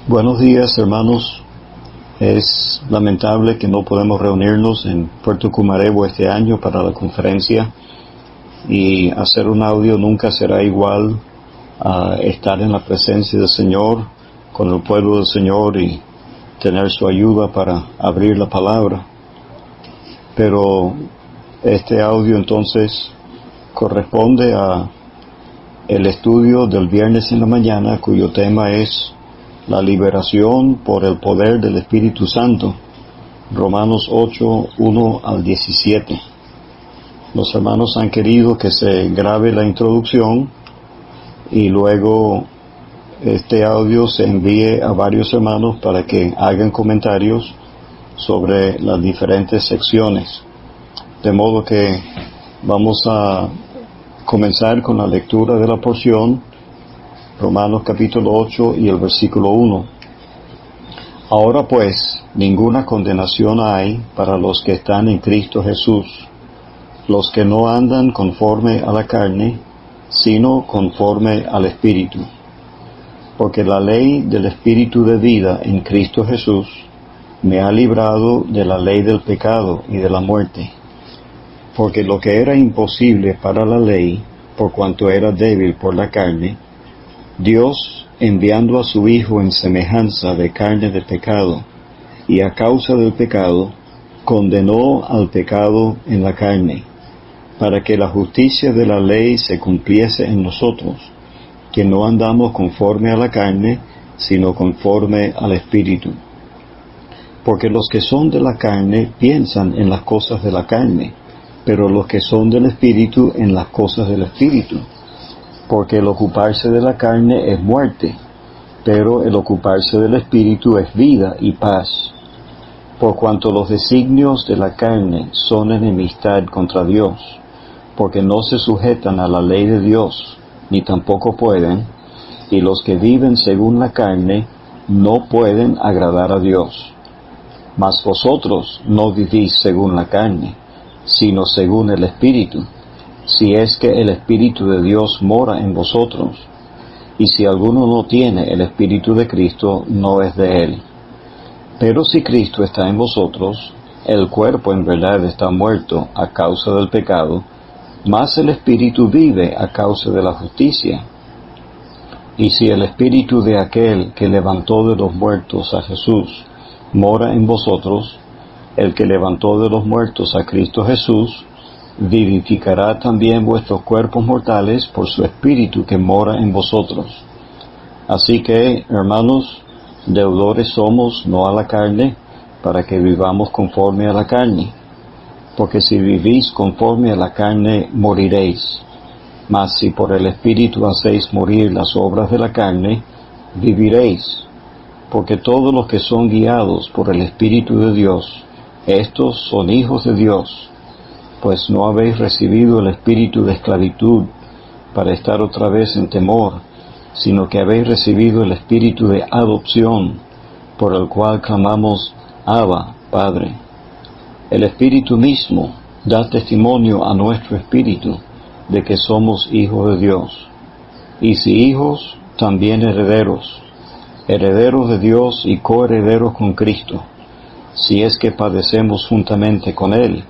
Buenos días, hermanos. Es lamentable que no podemos reunirnos en Puerto Cumarebo este año para la conferencia, y hacer un audio nunca será igual a estar en la presencia del Señor, con el pueblo del Señor, y tener su ayuda para abrir la palabra. Pero este audio entonces corresponde a el estudio del viernes en la mañana, cuyo tema es la liberación por el poder del Espíritu Santo, Romanos 8, 1 al 17. Los hermanos han querido que se grabe la introducción y luego este audio se envíe a varios hermanos para que hagan comentarios sobre las diferentes secciones. De modo que vamos a comenzar con la lectura de la porción, Romanos capítulo 8 y el versículo 1. Ahora pues, ninguna condenación hay para los que están en Cristo Jesús, los que no andan conforme a la carne, sino conforme al Espíritu. Porque la ley del Espíritu de vida en Cristo Jesús me ha librado de la ley del pecado y de la muerte. Porque lo que era imposible para la ley, por cuanto era débil por la carne, Dios, enviando a su Hijo en semejanza de carne de pecado, y a causa del pecado, condenó al pecado en la carne, para que la justicia de la ley se cumpliese en nosotros, que no andamos conforme a la carne, sino conforme al Espíritu. Porque los que son de la carne piensan en las cosas de la carne, pero los que son del Espíritu en las cosas del Espíritu. Porque el ocuparse de la carne es muerte, pero el ocuparse del Espíritu es vida y paz. Por cuanto los designios de la carne son enemistad contra Dios, porque no se sujetan a la ley de Dios, ni tampoco pueden, y los que viven según la carne no pueden agradar a Dios. Mas vosotros no vivís según la carne, sino según el Espíritu, si es que el Espíritu de Dios mora en vosotros. Y si alguno no tiene el Espíritu de Cristo, no es de él. Pero si Cristo está en vosotros, el cuerpo en verdad está muerto a causa del pecado, mas el Espíritu vive a causa de la justicia. Y si el Espíritu de aquel que levantó de los muertos a Jesús mora en vosotros, el que levantó de los muertos a Cristo Jesús, vivificará también vuestros cuerpos mortales por su Espíritu que mora en vosotros. Así que, hermanos, deudores somos no a la carne, para que vivamos conforme a la carne. Porque si vivís conforme a la carne, moriréis. Mas si por el Espíritu hacéis morir las obras de la carne, viviréis. Porque todos los que son guiados por el Espíritu de Dios, estos son hijos de Dios. Pues no habéis recibido el espíritu de esclavitud para estar otra vez en temor, sino que habéis recibido el espíritu de adopción, por el cual clamamos, Abba, Padre. El Espíritu mismo da testimonio a nuestro espíritu de que somos hijos de Dios. Y si hijos, también herederos, herederos de Dios y coherederos con Cristo, si es que padecemos juntamente con Él,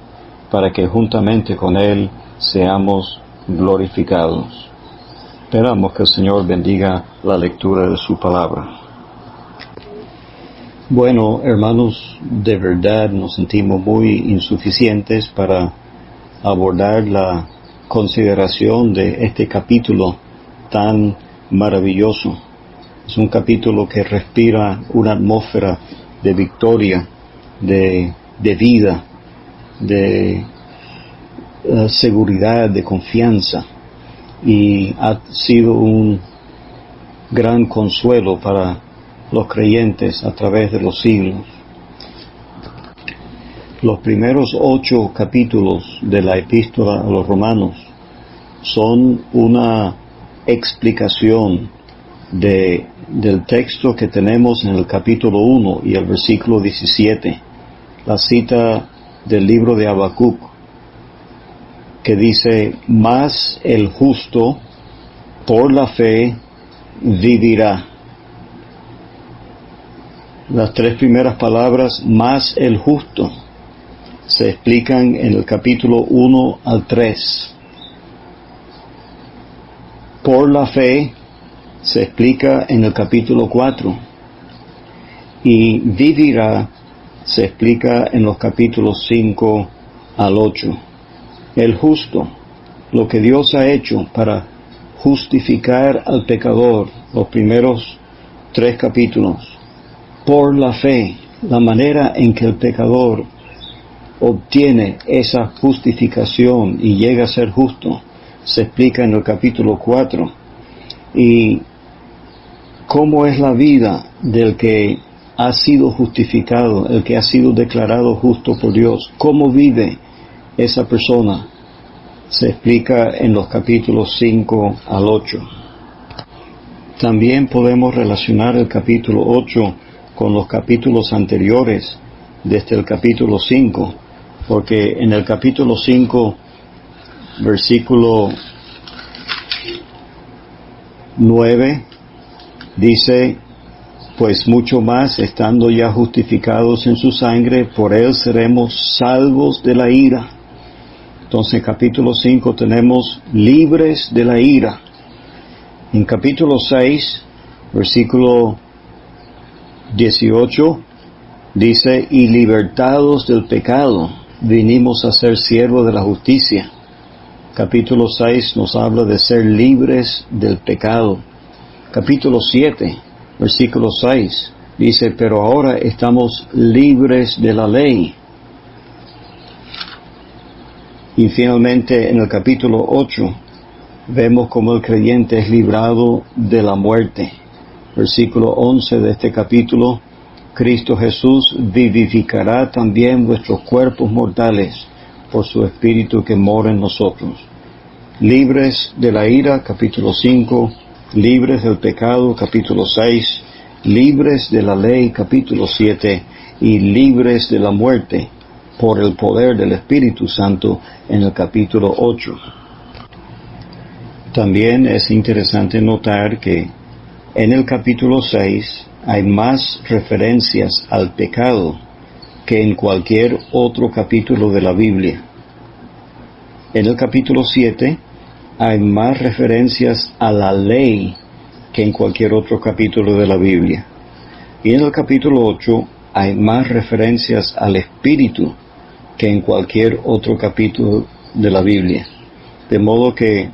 para que juntamente con Él seamos glorificados. Esperamos que el Señor bendiga la lectura de su palabra. Bueno, hermanos, de verdad nos sentimos muy insuficientes para abordar la consideración de este capítulo tan maravilloso. Es un capítulo que respira una atmósfera de victoria, de vida, de seguridad, de confianza, y ha sido un gran consuelo para los creyentes a través de los siglos. Los primeros 8 capítulos de la epístola a los romanos son una explicación del texto que tenemos en el capítulo 1 y el versículo 17, la cita del libro de Habacuc, que dice, mas el justo por la fe vivirá. Las tres primeras palabras, más el justo, se explican en el capítulo 1 al 3. Por la fe se explica en el capítulo 4. Y vivirá se explica en los capítulos 5 al 8. El justo, lo que Dios ha hecho para justificar al pecador, los primeros 3 capítulos. Por la fe, la manera en que el pecador obtiene esa justificación y llega a ser justo, se explica en el capítulo 4. Y cómo es la vida del que ha sido justificado, el que ha sido declarado justo por Dios, cómo vive esa persona, se explica en los capítulos 5 al 8. También podemos relacionar el capítulo 8 con los capítulos anteriores, desde el capítulo 5, porque en el capítulo 5, versículo 9, dice: pues mucho más, estando ya justificados en su sangre, por él seremos salvos de la ira. Entonces en capítulo 5 tenemos libres de la ira. En capítulo 6, versículo 18, dice: y libertados del pecado, vinimos a ser siervos de la justicia. Capítulo 6 nos habla de ser libres del pecado. Capítulo 7, versículo 6, dice: pero ahora estamos libres de la ley. Y finalmente en el capítulo 8 vemos cómo el creyente es librado de la muerte. Versículo 11 de este capítulo: Cristo Jesús vivificará también vuestros cuerpos mortales por su Espíritu que mora en nosotros. Libres de la ira, capítulo 5, libres del pecado, capítulo 6, libres de la ley, capítulo 7, y libres de la muerte por el poder del Espíritu Santo en el capítulo 8. También es interesante notar que en el capítulo 6 hay más referencias al pecado que en cualquier otro capítulo de la Biblia. En el capítulo 7 hay más referencias a la ley que en cualquier otro capítulo de la Biblia. Y en el capítulo 8 hay más referencias al Espíritu que en cualquier otro capítulo de la Biblia. De modo que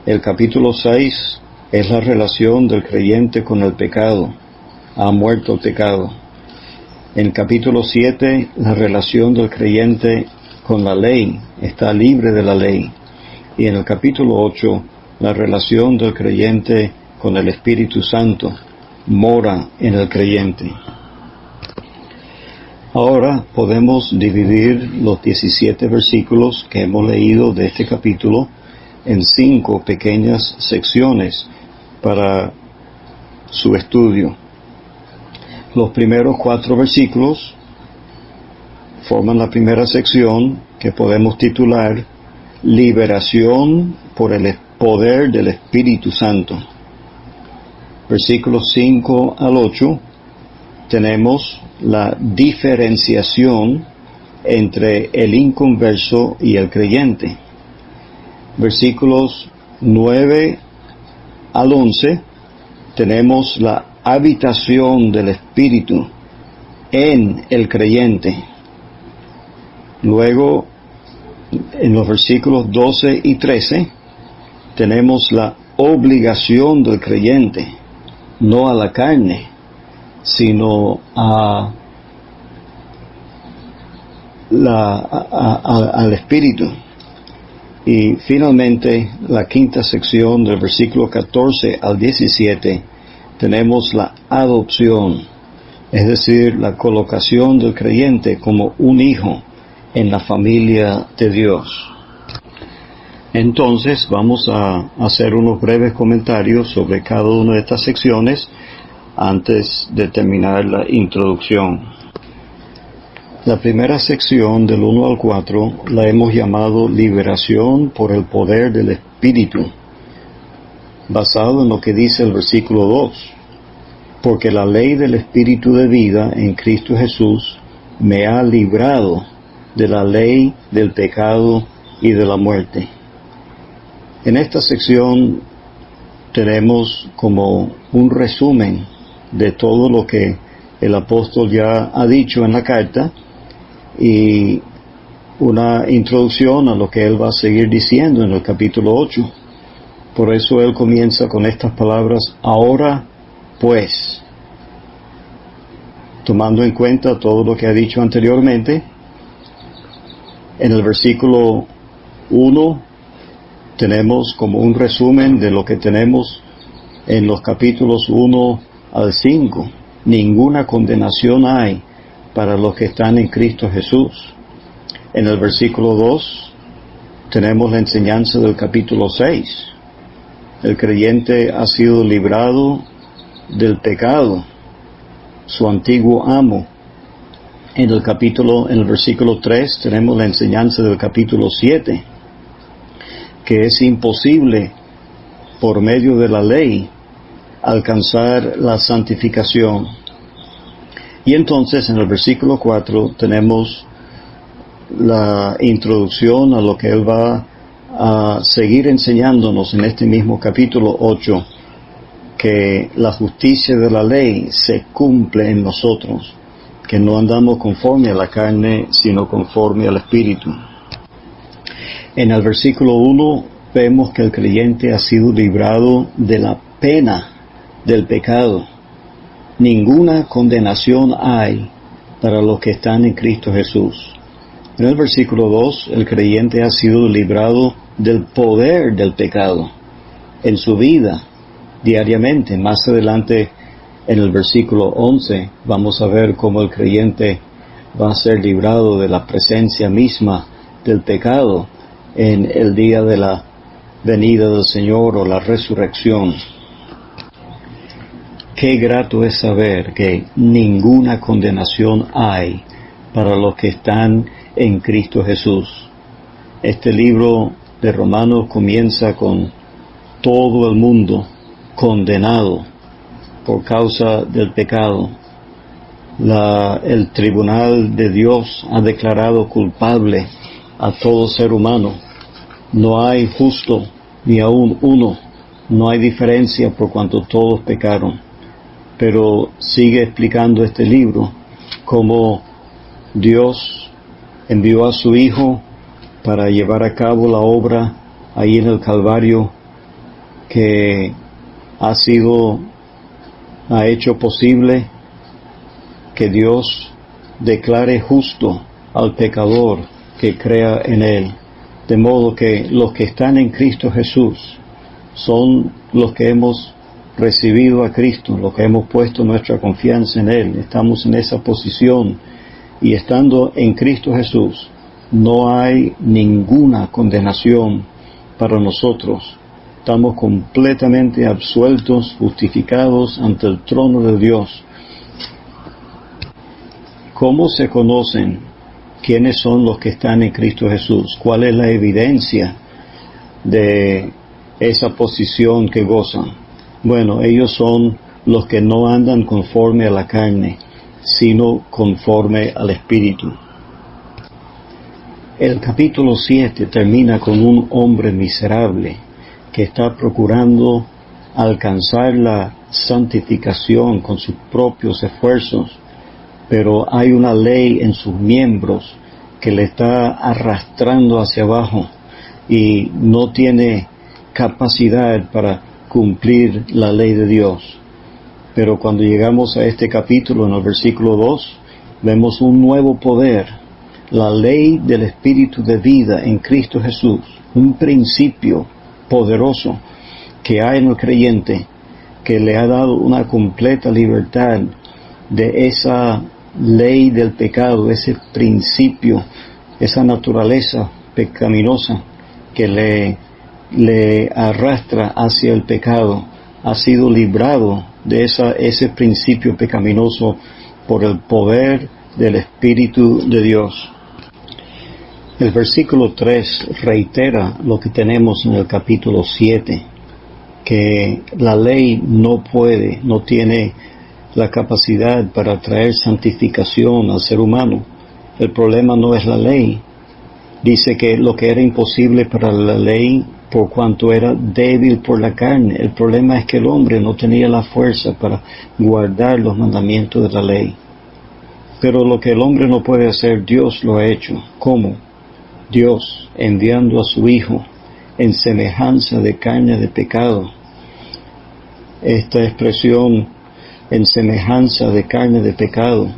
el capítulo 6 es la relación del creyente con el pecado. Ha muerto el pecado. En el capítulo 7, la relación del creyente con la ley, está libre de la ley. Y en el capítulo 8, la relación del creyente con el Espíritu Santo, mora en el creyente. Ahora podemos dividir los 17 versículos que hemos leído de este capítulo en 5 pequeñas secciones para su estudio. Los primeros 4 versículos forman la primera sección, que podemos titular Liberación por el poder del Espíritu Santo. Versículos 5 al 8 tenemos la diferenciación entre el inconverso y el creyente. Versículos 9 al 11 tenemos la habitación del Espíritu en el creyente. Luego, en los versículos 12 y 13, tenemos la obligación del creyente, no a la carne, sino al Espíritu. Y finalmente, la quinta sección del versículo 14 al 17, tenemos la adopción, es decir, la colocación del creyente como un hijo en la familia de Dios. Entonces vamos a hacer unos breves comentarios sobre cada una de estas secciones antes de terminar la introducción. La primera sección del 1 al 4 la hemos llamado Liberación por el poder del Espíritu, basado en lo que dice el versículo 2. porque la ley del Espíritu de vida en Cristo Jesús me ha librado de la ley del pecado y de la muerte. En esta sección tenemos como un resumen de todo lo que el apóstol ya ha dicho en la carta y una introducción a lo que él va a seguir diciendo en el capítulo 8. Por eso él comienza con estas palabras: ahora pues, tomando en cuenta todo lo que ha dicho anteriormente. En el versículo 1 tenemos como un resumen de lo que tenemos en los capítulos 1 al 5. Ninguna condenación hay para los que están en Cristo Jesús. En el versículo 2 tenemos la enseñanza del capítulo 6. El creyente ha sido librado del pecado, su antiguo amo. En el versículo 3 tenemos la enseñanza del capítulo 7, que es imposible por medio de la ley alcanzar la santificación. Y entonces en el versículo 4 tenemos la introducción a lo que él va a seguir enseñándonos en este mismo capítulo 8, que la justicia de la ley se cumple en nosotros, que no andamos conforme a la carne, sino conforme al Espíritu. En el versículo 1 vemos que el creyente ha sido librado de la pena del pecado. Ninguna condenación hay para los que están en Cristo Jesús. En el versículo 2, el creyente ha sido librado del poder del pecado en su vida diariamente. Más adelante, en el versículo 11, vamos a ver cómo el creyente va a ser librado de la presencia misma del pecado en el día de la venida del Señor o la resurrección. Qué grato es saber que ninguna condenación hay para los que están en Cristo Jesús. Este libro de Romanos comienza con todo el mundo condenado por causa del pecado. El tribunal de Dios ha declarado culpable a todo ser humano. No hay justo ni aún uno. No hay diferencia por cuanto todos pecaron. Pero sigue explicando este libro cómo Dios envió a su Hijo para llevar a cabo la obra ahí en el Calvario, que ha hecho posible que Dios declare justo al pecador que crea en Él. De modo que los que están en Cristo Jesús son los que hemos recibido a Cristo, los que hemos puesto nuestra confianza en Él. Estamos en esa posición, y estando en Cristo Jesús no hay ninguna condenación para nosotros. Estamos completamente absueltos, justificados ante el trono de Dios. ¿Cómo se conocen quiénes son los que están en Cristo Jesús? ¿Cuál es la evidencia de esa posición que gozan? Bueno, ellos son los que no andan conforme a la carne, sino conforme al Espíritu. El capítulo 7 termina con un hombre miserable que está procurando alcanzar la santificación con sus propios esfuerzos, pero hay una ley en sus miembros que le está arrastrando hacia abajo y no tiene capacidad para cumplir la ley de Dios. Pero cuando llegamos a este capítulo, en el versículo 2, vemos un nuevo poder, la ley del Espíritu de vida en Cristo Jesús, un principio poderoso que hay en el creyente, que le ha dado una completa libertad de esa ley del pecado, ese principio, esa naturaleza pecaminosa que le arrastra hacia el pecado. Ha sido librado de ese principio pecaminoso por el poder del Espíritu de Dios. El versículo 3 reitera lo que tenemos en el capítulo 7, que la ley no tiene la capacidad para traer santificación al ser humano. El problema no es la ley. Dice que lo que era imposible para la ley, por cuanto era débil por la carne. El problema es que el hombre no tenía la fuerza para guardar los mandamientos de la ley. Pero lo que el hombre no puede hacer, Dios lo ha hecho. ¿Cómo? Dios enviando a su Hijo en semejanza de carne de pecado. Esta expresión, en semejanza de carne de pecado,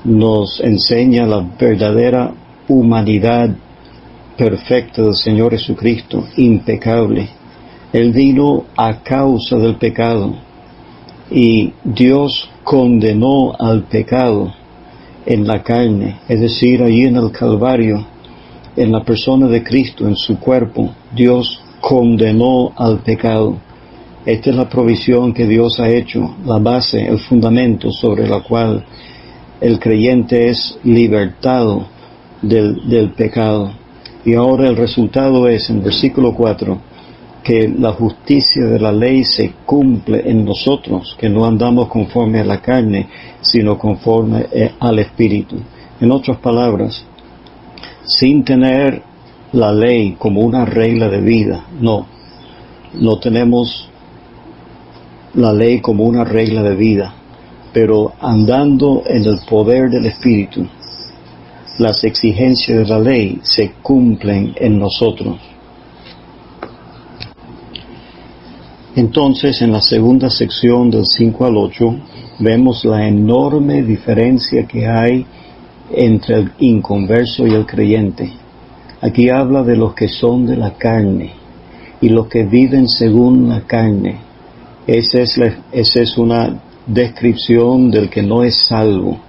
nos enseña la verdadera humanidad perfecta del Señor Jesucristo, impecable. Él vino a causa del pecado y Dios condenó al pecado en la carne, es decir, allí en el Calvario, en la persona de Cristo, en su cuerpo, Dios condenó al pecado. Esta es la provisión que Dios ha hecho, la base, el fundamento sobre la cual el creyente es libertado del pecado. Y ahora el resultado es, en versículo 4, que la justicia de la ley se cumple en nosotros, que no andamos conforme a la carne, sino conforme al Espíritu. En otras palabras, sin tener la ley como una regla de vida, no tenemos la ley como una regla de vida, pero andando en el poder del Espíritu, las exigencias de la ley se cumplen en nosotros. Entonces, en la segunda sección del 5 al 8, vemos la enorme diferencia que hay entre el inconverso y el creyente. Aquí habla de los que son de la carne y los que viven según la carne. Esa es una descripción del que no es salvo.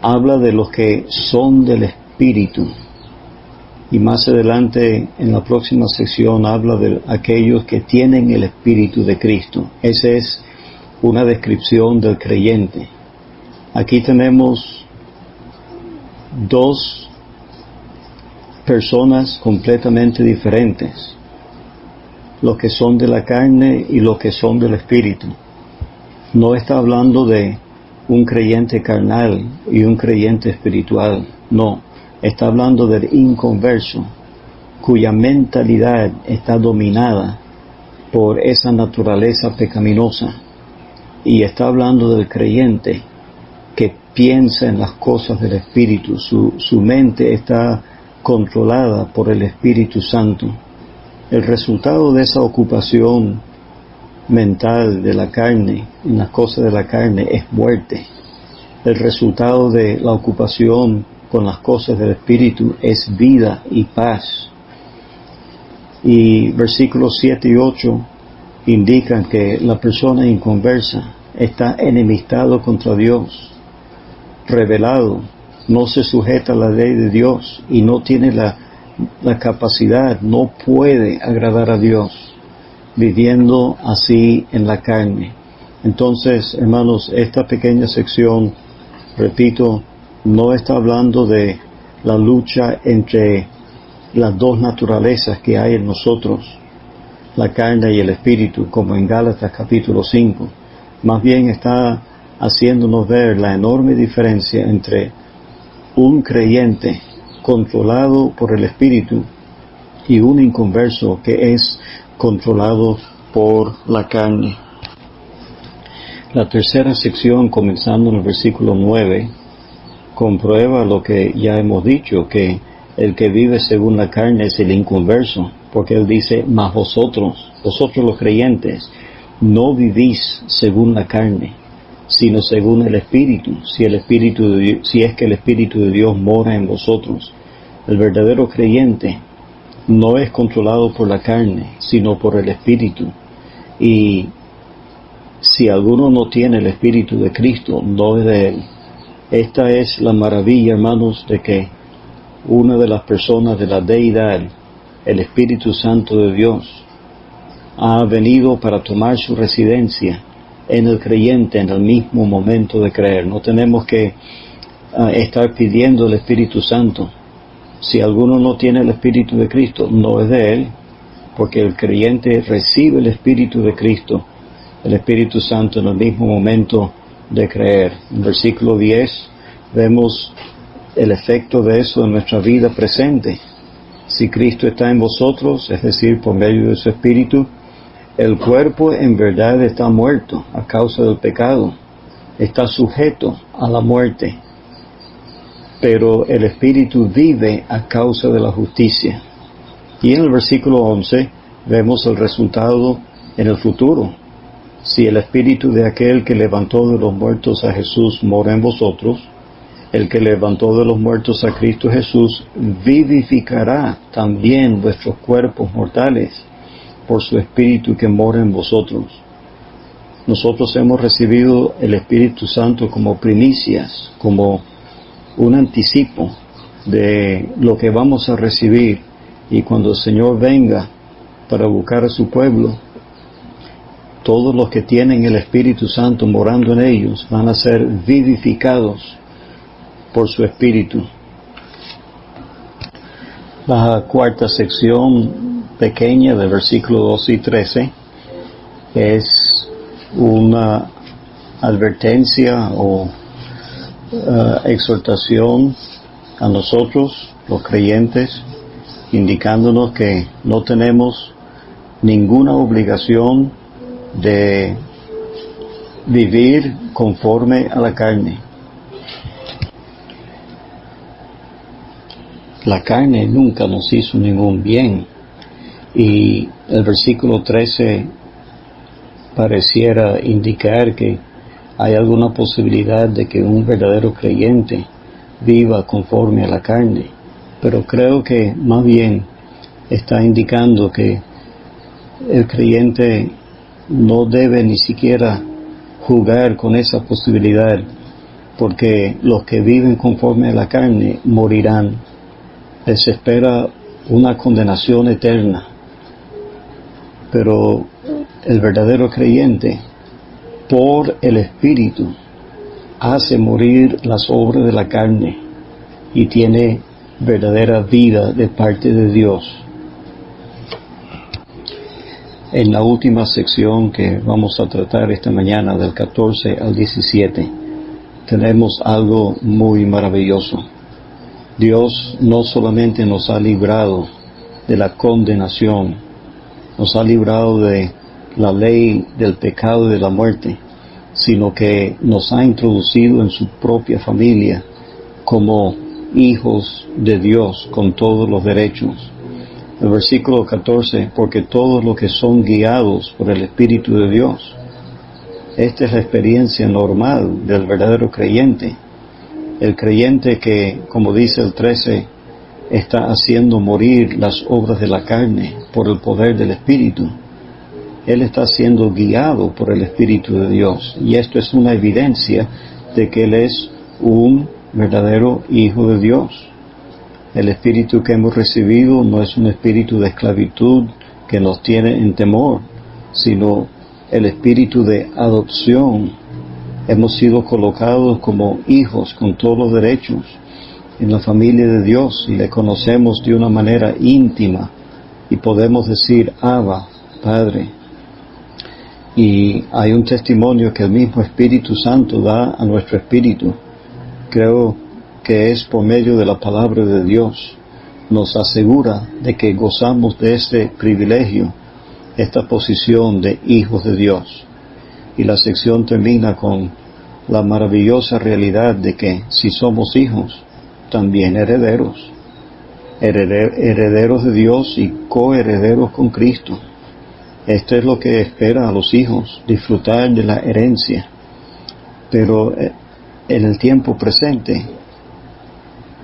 Habla de los que son del Espíritu. Y más adelante, en la próxima sección, habla de aquellos que tienen el Espíritu de Cristo. Esa es una descripción del creyente. Aquí tenemos dos personas completamente diferentes. Los que son de la carne y los que son del Espíritu. No está hablando de un creyente carnal y un creyente espiritual. No, está hablando del inconverso, cuya mentalidad está dominada por esa naturaleza pecaminosa. Y está hablando del creyente que piensa en las cosas del Espíritu. Su mente está controlada por el Espíritu Santo. El resultado de esa ocupación mental de la carne, en las cosas de la carne, es muerte. El resultado de la ocupación con las cosas del Espíritu es vida y paz. Y versículos 7 y 8 indican que la persona inconversa está enemistado contra Dios, rebelado, no se sujeta a la ley de Dios y no tiene la capacidad, no puede agradar a Dios, viviendo así en la carne. Entonces, hermanos, esta pequeña sección, repito, no está hablando de la lucha entre las dos naturalezas que hay en nosotros, la carne y el espíritu, como en Gálatas capítulo 5. Más bien está haciéndonos ver la enorme diferencia entre un creyente controlado por el espíritu y un inconverso que es controlado por la carne. La tercera sección, comenzando en el versículo 9, comprueba lo que ya hemos dicho, que el que vive según la carne es el inconverso, porque él dice, mas vosotros los creyentes, no vivís según la carne, sino según el Espíritu, si es que el Espíritu de Dios mora en vosotros. El verdadero creyente no es controlado por la carne, sino por el Espíritu. Y si alguno no tiene el Espíritu de Cristo, no es de él. Esta es la maravilla, hermanos, de que una de las personas de la deidad, el Espíritu Santo de Dios, ha venido para tomar su residencia en el creyente en el mismo momento de creer. No tenemos que estar pidiendo el Espíritu Santo. Si alguno no tiene el Espíritu de Cristo, no es de él, porque el creyente recibe el Espíritu de Cristo, el Espíritu Santo, en el mismo momento de creer. En versículo 10 vemos el efecto de eso en nuestra vida presente. Si Cristo está en vosotros, es decir, por medio de su Espíritu, el cuerpo en verdad está muerto a causa del pecado, está sujeto a la muerte, pero el Espíritu vive a causa de la justicia. Y en el versículo 11 vemos el resultado en el futuro. Si el Espíritu de aquel que levantó de los muertos a Jesús mora en vosotros, el que levantó de los muertos a Cristo Jesús vivificará también vuestros cuerpos mortales por su Espíritu que mora en vosotros. Nosotros hemos recibido el Espíritu Santo como primicias, como un anticipo de lo que vamos a recibir, y cuando el Señor venga para buscar a su pueblo, todos los que tienen el Espíritu Santo morando en ellos van a ser vivificados por su Espíritu. La cuarta sección pequeña del versículo 12 y 13 es una advertencia o exhortación a nosotros, los creyentes, indicándonos que no tenemos ninguna obligación de vivir conforme a la carne. La carne nunca nos hizo ningún bien, y el versículo 13 pareciera indicar que hay alguna posibilidad de que un verdadero creyente viva conforme a la carne, pero creo que más bien está indicando que el creyente no debe ni siquiera jugar con esa posibilidad, porque los que viven conforme a la carne morirán. Les espera una condenación eterna. Pero el verdadero creyente, por el Espíritu, hace morir las obras de la carne y tiene verdadera vida de parte de Dios. En la última sección que vamos a tratar esta mañana, del 14 al 17, tenemos algo muy maravilloso. Dios no solamente nos ha librado de la condenación, nos ha librado de la ley del pecado y de la muerte, sino que nos ha introducido en su propia familia como hijos de Dios con todos los derechos. El versículo 14, porque todos los que son guiados por el Espíritu de Dios. Esta es la experiencia normal del verdadero creyente. El creyente que, como dice el 13, está haciendo morir las obras de la carne por el poder del Espíritu. Él está siendo guiado por el Espíritu de Dios. Y esto es una evidencia de que Él es un verdadero Hijo de Dios. El Espíritu que hemos recibido no es un espíritu de esclavitud que nos tiene en temor, sino el espíritu de adopción. Hemos sido colocados como hijos con todos los derechos en la familia de Dios y le conocemos de una manera íntima y podemos decir Abba, Padre. Y hay un testimonio que el mismo Espíritu Santo da a nuestro espíritu. Creo que es por medio de la palabra de Dios. Nos asegura de que gozamos de este privilegio, esta posición de hijos de Dios. Y la sección termina con la maravillosa realidad de que si somos hijos, también herederos. Herederos de Dios y coherederos con Cristo. Esto es lo que espera a los hijos, disfrutar de la herencia. Pero en el tiempo presente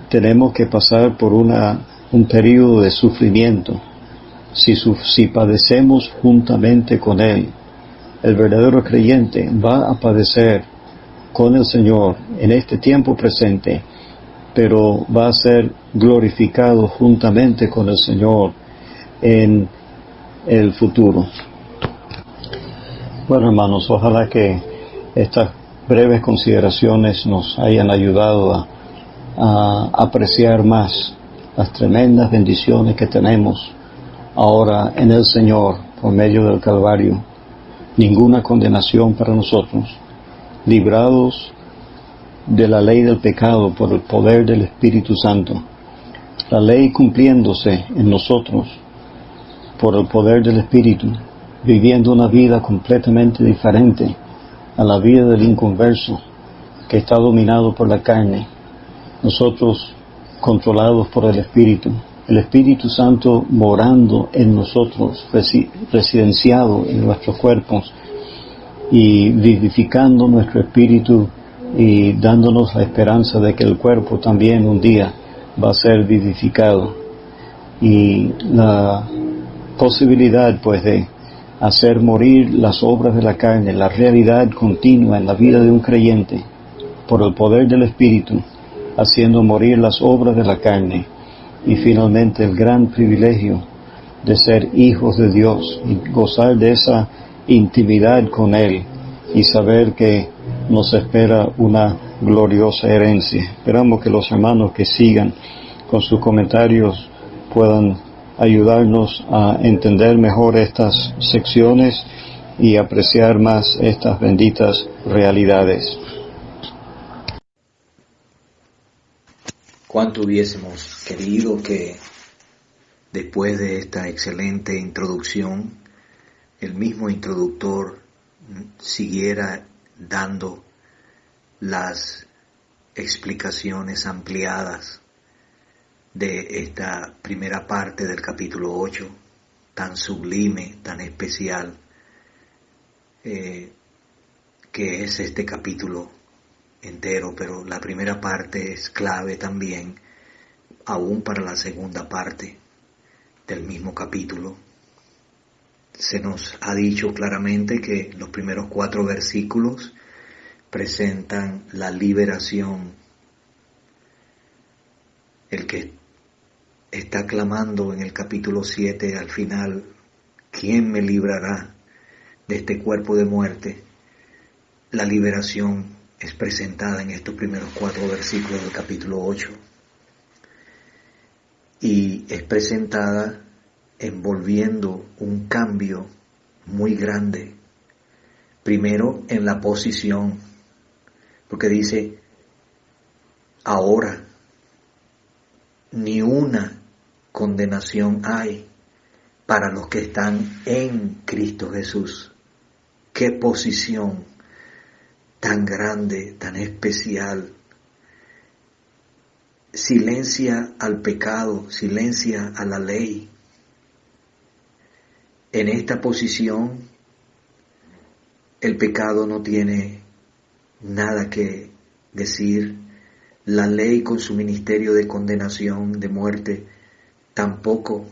tenemos que pasar por un periodo de sufrimiento. Si padecemos juntamente con Él, el verdadero creyente va a padecer con el Señor en este tiempo presente, pero va a ser glorificado juntamente con el Señor en el futuro. Bueno, hermanos, ojalá que estas breves consideraciones nos hayan ayudado a apreciar más las tremendas bendiciones que tenemos ahora en el Señor por medio del Calvario. Ninguna condenación para nosotros, librados de la ley del pecado por el poder del Espíritu Santo. La ley cumpliéndose en nosotros por el poder del Espíritu, viviendo una vida completamente diferente a la vida del inconverso que está dominado por la carne. Nosotros controlados por el Espíritu Santo morando en nosotros, residenciado en nuestros cuerpos y vivificando nuestro espíritu y dándonos la esperanza de que el cuerpo también un día va a ser vivificado. Y la posibilidad pues de hacer morir las obras de la carne, la realidad continua en la vida de un creyente por el poder del Espíritu, haciendo morir las obras de la carne, y finalmente el gran privilegio de ser hijos de Dios y gozar de esa intimidad con Él y saber que nos espera una gloriosa herencia. Esperamos que los hermanos que sigan con sus comentarios puedan ayudarnos a entender mejor estas secciones y apreciar más estas benditas realidades. Cuánto hubiésemos querido que después de esta excelente introducción, el mismo introductor siguiera dando las explicaciones ampliadas de esta primera parte del capítulo 8, tan sublime, tan especial, que es este capítulo entero, pero la primera parte es clave también, aún para la segunda parte del mismo capítulo. Se nos ha dicho claramente que los primeros 4 versículos presentan la liberación. El que está clamando en el capítulo 7 al final, ¿quién me librará de este cuerpo de muerte? La liberación es presentada en estos primeros 4 versículos del capítulo 8. Y es presentada envolviendo un cambio muy grande. Primero en la posición, porque dice, ahora ni una condenación hay para los que están en Cristo Jesús. ¡Qué posición tan grande, tan especial! Silencia al pecado, silencia a la ley. En esta posición, el pecado no tiene nada que decir. La ley con su ministerio de condenación, de muerte, tampoco.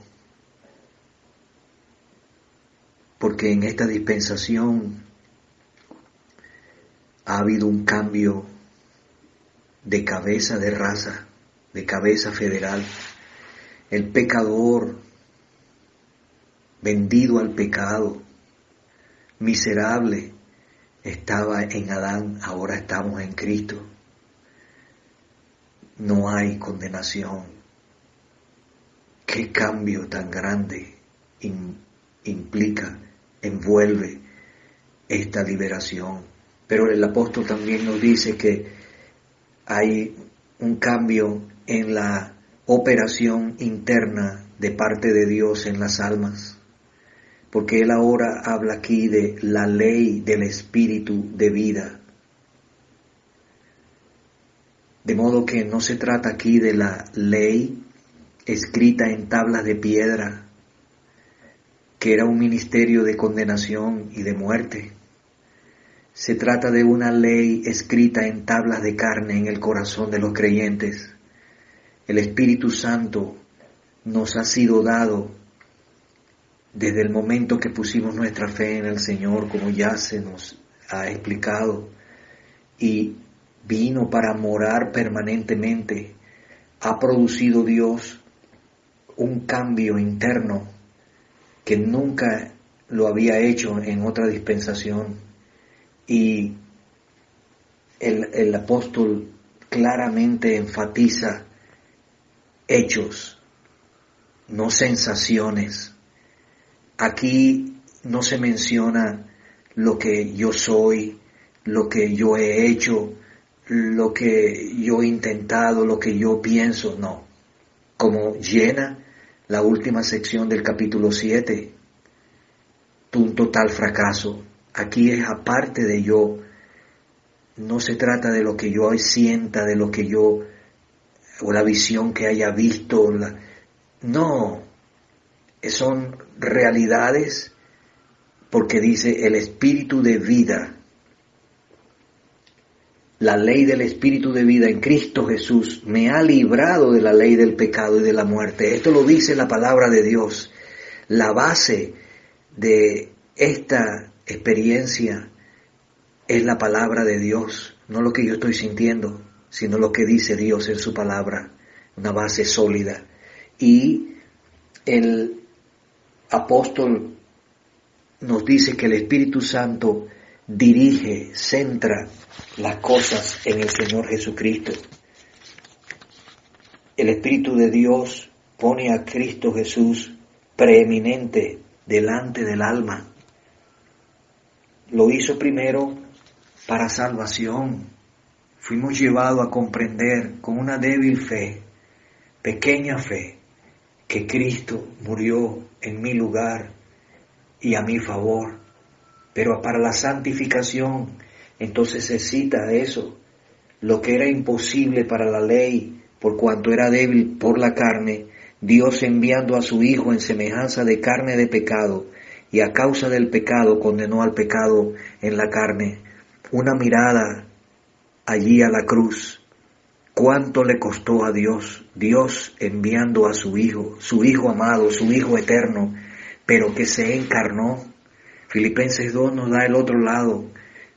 Porque en esta dispensación ha habido un cambio de cabeza de raza, de cabeza federal. El pecador, vendido al pecado, miserable, estaba en Adán, ahora estamos en Cristo. No hay condenación. ¿Qué cambio tan grande implica, envuelve esta liberación? Pero el apóstol también nos dice que hay un cambio en la operación interna de parte de Dios en las almas, porque él ahora habla aquí de la ley del espíritu de vida. De modo que no se trata aquí de la ley escrita en tablas de piedra, que era un ministerio de condenación y de muerte. Se trata de una ley escrita en tablas de carne en el corazón de los creyentes. El Espíritu Santo nos ha sido dado desde el momento que pusimos nuestra fe en el Señor, como ya se nos ha explicado, y vino para morar permanentemente. Ha producido Dios un cambio interno que nunca lo había hecho en otra dispensación. Y el apóstol claramente enfatiza hechos, no sensaciones. Aquí no se menciona lo que yo soy, lo que yo he hecho, lo que yo he intentado, lo que yo pienso, no. Como llena la última sección del capítulo 7, un total fracaso. Aquí es aparte de yo, no se trata de lo que yo sienta, de lo que yo, o la visión que haya visto, no, son realidades, porque dice el espíritu de vida, la ley del espíritu de vida en Cristo Jesús me ha librado de la ley del pecado y de la muerte. Esto lo dice la palabra de Dios. La base de esta experiencia es la palabra de Dios, no lo que yo estoy sintiendo, sino lo que dice Dios en su palabra, una base sólida. Y el apóstol nos dice que el Espíritu Santo dirige, centra las cosas en el Señor Jesucristo. El Espíritu de Dios pone a Cristo Jesús preeminente delante del alma. Lo hizo primero para salvación. Fuimos llevados a comprender con una débil fe, pequeña fe, que Cristo murió en mi lugar y a mi favor. Pero para la santificación, entonces se cita eso, lo que era imposible para la ley, por cuanto era débil por la carne, Dios enviando a su Hijo en semejanza de carne de pecado, y a causa del pecado condenó al pecado en la carne. Una mirada allí a la cruz. ¿Cuánto le costó a Dios? Dios enviando a su Hijo amado, su Hijo eterno, pero que se encarnó. Filipenses 2 nos da el otro lado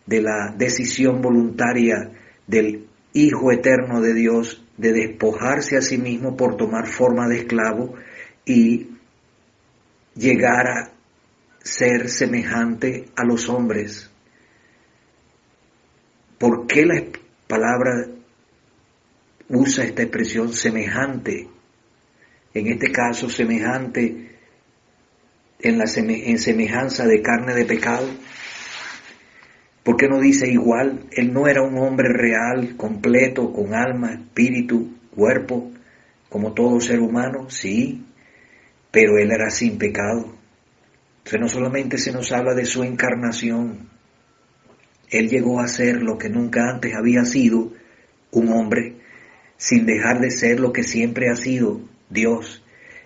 de la decisión voluntaria del Hijo eterno de Dios de despojarse a sí mismo por tomar forma de esclavo y llegar a ser semejante a los hombres. ¿Por qué la palabra usa esta expresión semejante? En este caso, semejante en semejanza de carne de pecado. ¿Por qué no dice igual? Él no era un hombre real, completo, con alma, espíritu, cuerpo, como todo ser humano, sí, pero él era sin pecado. Entonces no solamente se nos habla de su encarnación, él llegó a ser lo que nunca antes había sido, un hombre, sin dejar de ser lo que siempre ha sido, Dios.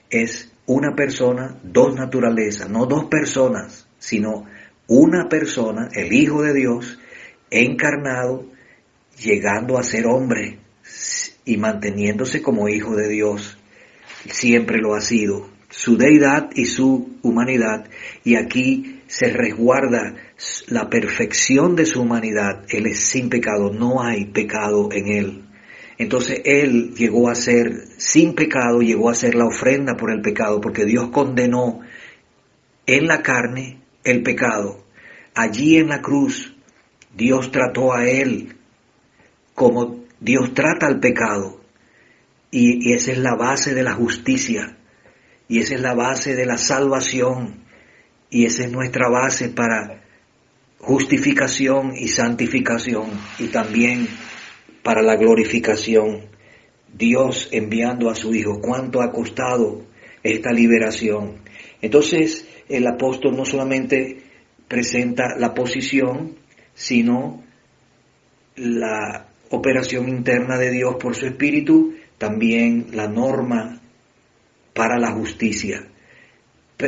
Es una persona, dos naturalezas, no dos personas, sino una persona, el Hijo de Dios, encarnado, llegando a ser hombre y manteniéndose como Hijo de Dios. Siempre lo ha sido, su deidad y su humanidad, y aquí se resguarda la perfección de su humanidad. Él es sin pecado, no hay pecado en él. Entonces él llegó a ser sin pecado, llegó a ser la ofrenda por el pecado, porque Dios condenó en la carne el pecado. Allí en la cruz Dios trató a él como Dios trata al pecado, y esa es la base de la justicia, y esa es la base de la salvación, y esa es nuestra base para justificación y santificación, y también para la glorificación. Dios enviando a su Hijo. ¿Cuánto ha costado esta liberación? Entonces el apóstol no solamente presenta la posición, sino la operación interna de Dios por su Espíritu, también la norma para la justicia.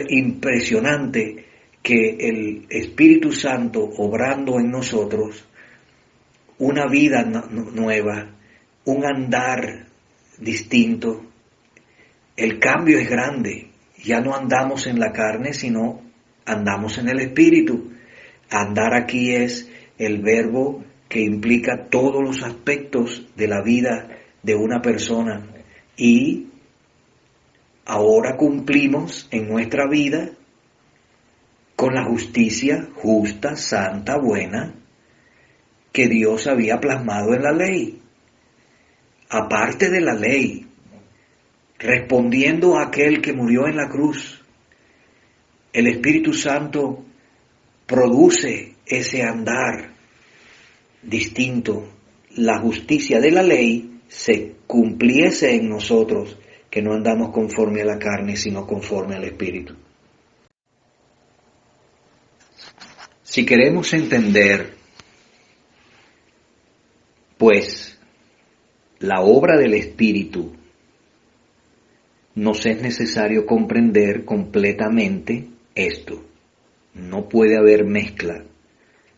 Impresionante que el Espíritu Santo obrando en nosotros, una vida nueva, un andar distinto. El cambio es grande. Ya no andamos en la carne, sino andamos en el Espíritu. Andar aquí es el verbo que implica todos los aspectos de la vida de una persona. Y ahora cumplimos en nuestra vida con la justicia justa, santa, buena, que Dios había plasmado en la ley. Aparte de la ley, respondiendo a aquel que murió en la cruz, el Espíritu Santo produce ese andar distinto la justicia de la ley se cumpliese en nosotros, que no andamos conforme a la carne, sino conforme al Espíritu. Si queremos entender, pues, la obra del Espíritu, nos es necesario comprender completamente esto. No puede haber mezcla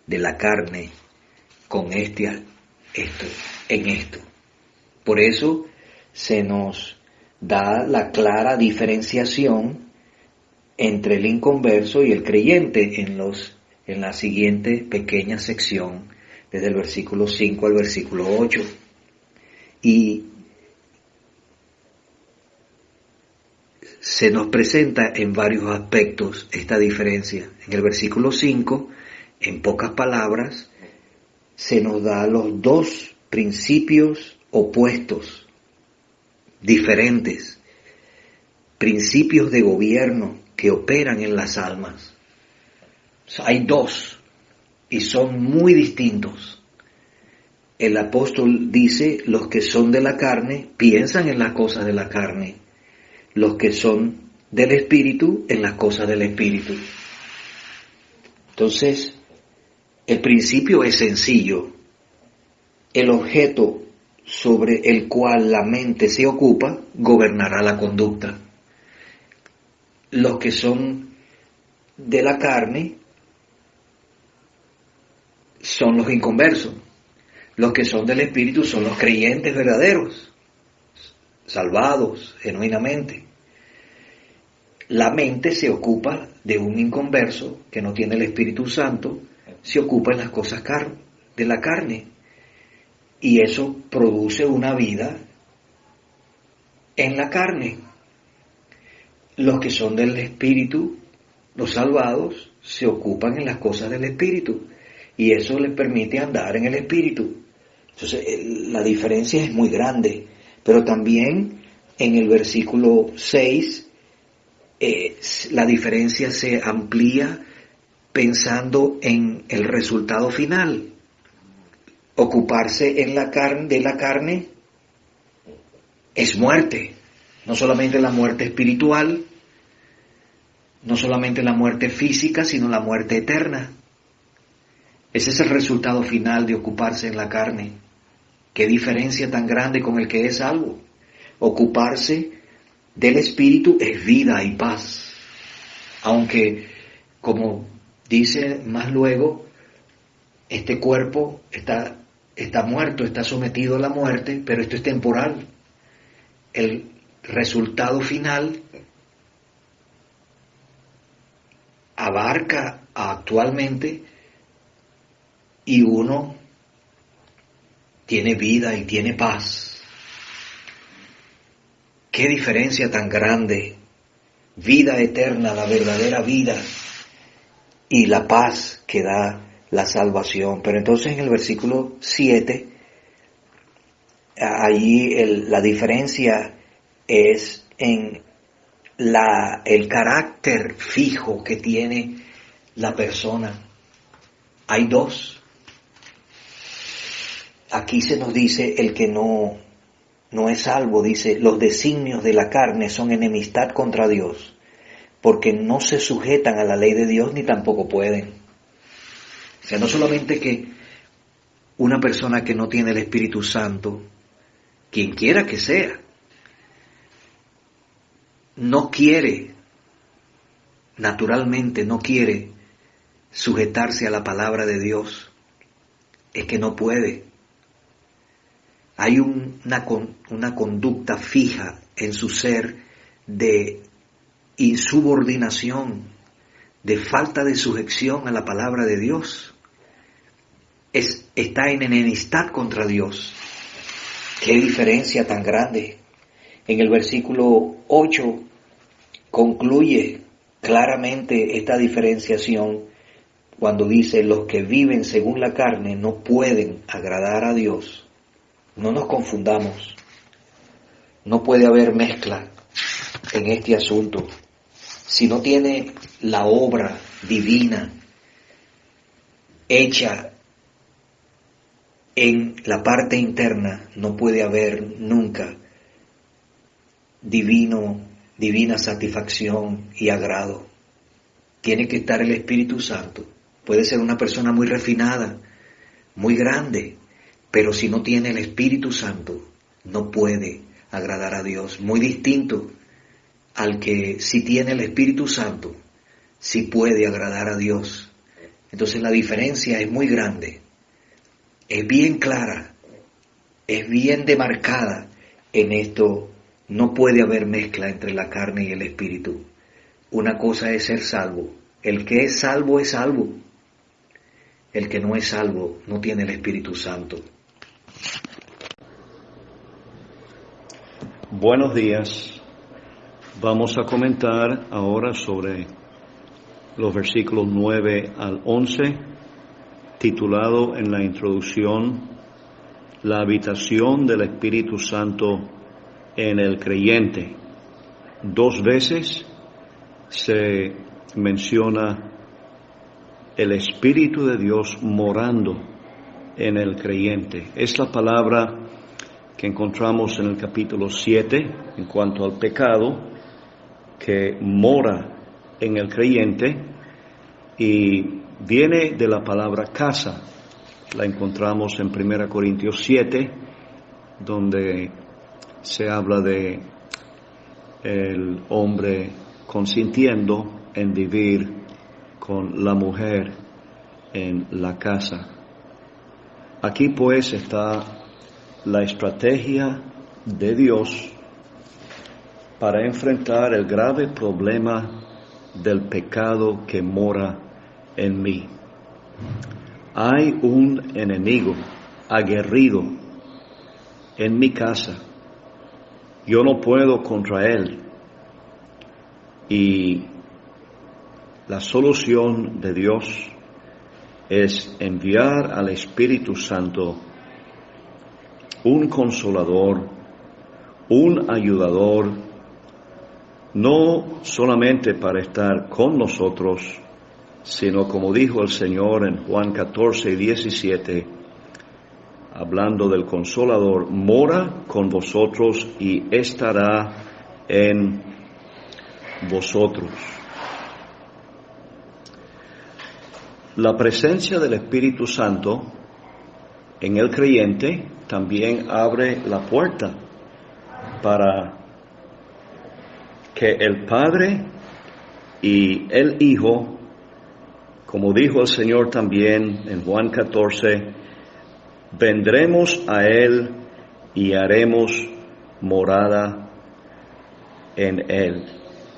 de la carne con esto. Por eso se nos da la clara diferenciación entre el inconverso y el creyente en la siguiente pequeña sección, desde el versículo 5 al versículo 8. Y se nos presenta en varios aspectos esta diferencia. En el versículo 5, en pocas palabras, se nos da los dos principios opuestos, diferentes, principios de gobierno que operan en las almas. Hay dos y son muy distintos. El apóstol dice, los que son de la carne piensan en las cosas de la carne, los que son del Espíritu en las cosas del Espíritu. Entonces, el principio es sencillo. El objeto sobre el cual la mente se ocupa gobernará la conducta. Los que son de la carne son los inconversos. Los que son del Espíritu son los creyentes verdaderos, salvados genuinamente. La mente se ocupa de un inconverso que no tiene el Espíritu Santo, se ocupa en las cosas de la carne. Y eso produce una vida en la carne. Los que son del Espíritu, los salvados, se ocupan en las cosas del Espíritu. Y eso les permite andar en el Espíritu. Entonces, la diferencia es muy grande. Pero también en el versículo 6, la diferencia se amplía pensando en el resultado final. Ocuparse en la carne, de la carne es muerte. No solamente la muerte espiritual, no solamente la muerte física, sino la muerte eterna. Ese es el resultado final de ocuparse en la carne. Qué diferencia tan grande con el que es salvo. Ocuparse del Espíritu es vida y paz. Aunque, como dice más luego, este cuerpo está muerto, está sometido a la muerte, pero esto es temporal. El resultado final abarca actualmente y uno tiene vida y tiene paz. Qué diferencia tan grande. Vida eterna, la verdadera vida, y la paz que da la salvación. Pero entonces en el versículo 7, allí la diferencia es en el carácter fijo que tiene la persona. Hay dos. Aquí se nos dice el que no es salvo, dice, los designios de la carne son enemistad contra Dios, porque no se sujetan a la ley de Dios ni tampoco pueden. O sea, no solamente que una persona que no tiene el Espíritu Santo, quien quiera que sea, no quiere, naturalmente no quiere sujetarse a la palabra de Dios, es que no puede. Hay una conducta fija en su ser de insubordinación, de falta de sujeción a la palabra de Dios. Está en enemistad contra Dios. ¡Qué diferencia tan grande! En el versículo 8 concluye claramente esta diferenciación cuando dice: los que viven según la carne no pueden agradar a Dios. No nos confundamos. No puede haber mezcla en este asunto. Si no tiene la obra divina hecha en la parte interna no puede haber nunca divina satisfacción y agrado. Tiene que estar el Espíritu Santo. Puede ser una persona muy refinada, muy grande, pero si no tiene el Espíritu Santo, no puede agradar a Dios. Muy distinto al que si tiene el Espíritu Santo, sí puede agradar a Dios. Entonces la diferencia es muy grande, es bien clara, es bien demarcada en esto. No puede haber mezcla entre la carne y el Espíritu. Una cosa es ser salvo. El que es salvo es salvo. El que no es salvo no tiene el Espíritu Santo. Buenos días. Vamos a comentar ahora sobre los versículos 9 al 11, titulado en la introducción, La habitación del Espíritu Santo en el creyente. 2 veces se menciona el Espíritu de Dios morando en el creyente. Es la palabra que encontramos en el capítulo 7 en cuanto al pecado, que mora en el creyente, y viene de la palabra casa. La encontramos en 1 Corintios 7, donde se habla de el hombre consintiendo en vivir con la mujer en la casa. Aquí pues está la estrategia de Dios para enfrentar el grave problema del pecado que mora en mí. Hay un enemigo aguerrido en mi casa. Yo no puedo contra él. Y la solución de Dios es enviar al Espíritu Santo, un consolador, un ayudador, no solamente para estar con nosotros, sino como dijo el Señor en Juan 14 y 17, hablando del consolador, mora con vosotros y estará en vosotros. La presencia del Espíritu Santo en el creyente también abre la puerta para que el Padre y el Hijo, como dijo el Señor también en Juan 14, vendremos a Él y haremos morada en Él.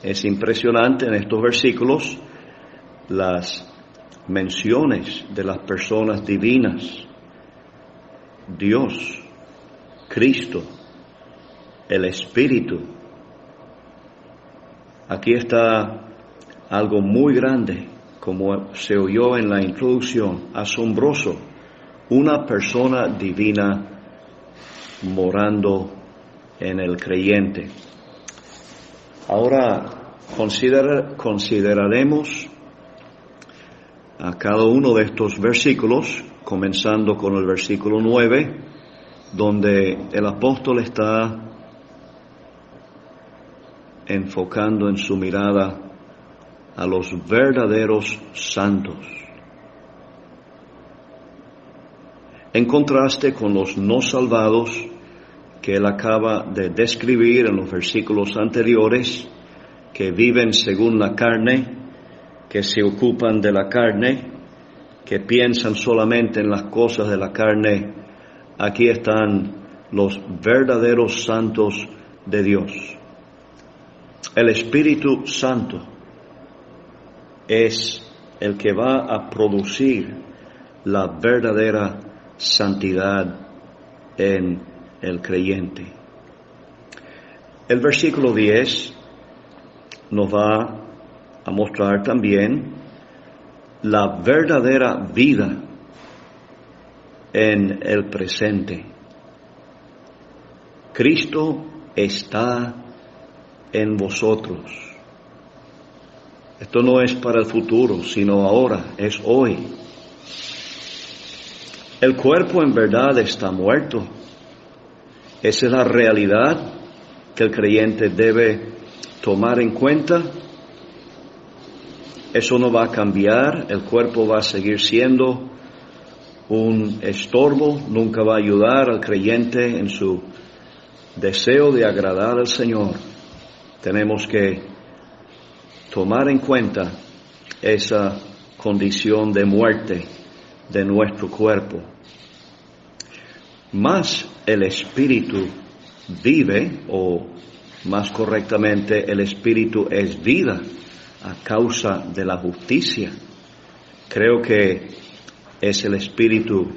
Es impresionante en estos versículos las menciones de las personas divinas: Dios, Cristo, el Espíritu. Aquí está algo muy grande, como se oyó en la introducción, asombroso, una persona divina morando en el creyente. Ahora consideraremos a cada uno de estos versículos, comenzando con el versículo 9, donde el apóstol está enfocando en su mirada a los verdaderos santos, en contraste con los no salvados que él acaba de describir en los versículos anteriores, que viven según la carne, que se ocupan de la carne, que piensan solamente en las cosas de la carne. Aquí están los verdaderos santos de Dios. El Espíritu Santo es el que va a producir la verdadera santidad en el creyente. El versículo 10 nos va a mostrar también la verdadera vida en el presente. Cristo está en vosotros. Esto no es para el futuro, sino ahora, es hoy. El cuerpo en verdad está muerto. Esa es la realidad que el creyente debe tomar en cuenta. Eso no va a cambiar, el cuerpo va a seguir siendo un estorbo, nunca va a ayudar al creyente en su deseo de agradar al Señor. Tenemos que tomar en cuenta esa condición de muerte de nuestro cuerpo. Mas el espíritu vive, o más correctamente, el espíritu es vida a causa de la justicia. Creo que es el espíritu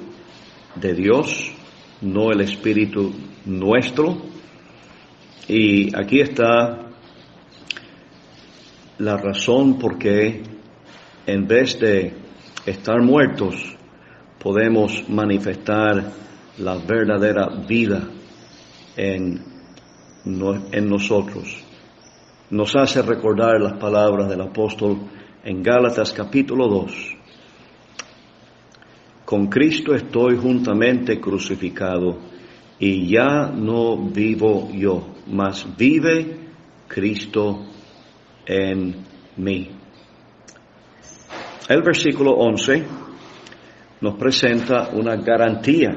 de Dios, no el espíritu nuestro. Y aquí está la razón por qué en vez de estar muertos podemos manifestar la verdadera vida en nosotros. Nos hace recordar las palabras del apóstol en Gálatas capítulo 2. Con Cristo estoy juntamente crucificado, y ya no vivo yo, mas vive Cristo en mí. El versículo 11 nos presenta una garantía